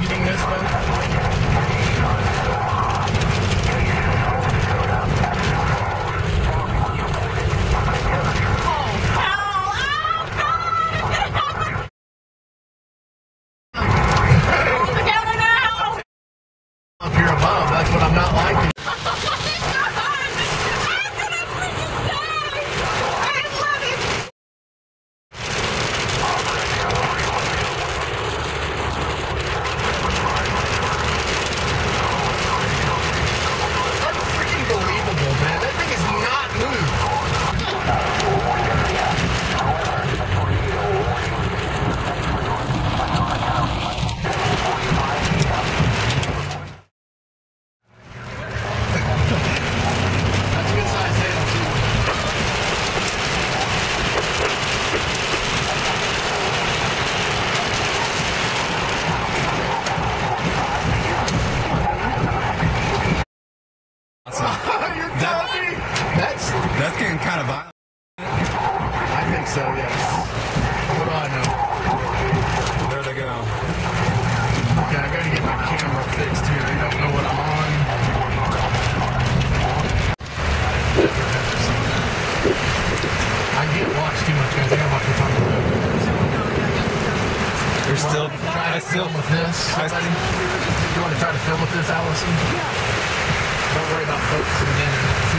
targeting this one? Up here above, that's what I'm not liking. That's getting kind of violent. I think so, yes. What do I know? There they go. Okay, I gotta get my camera fixed here. I don't know what I'm on. I get watched too much, guys. I gotta watch what's on the road. You're still. I film with this. You want to try to film with this, Allison? Don't worry about focusing in.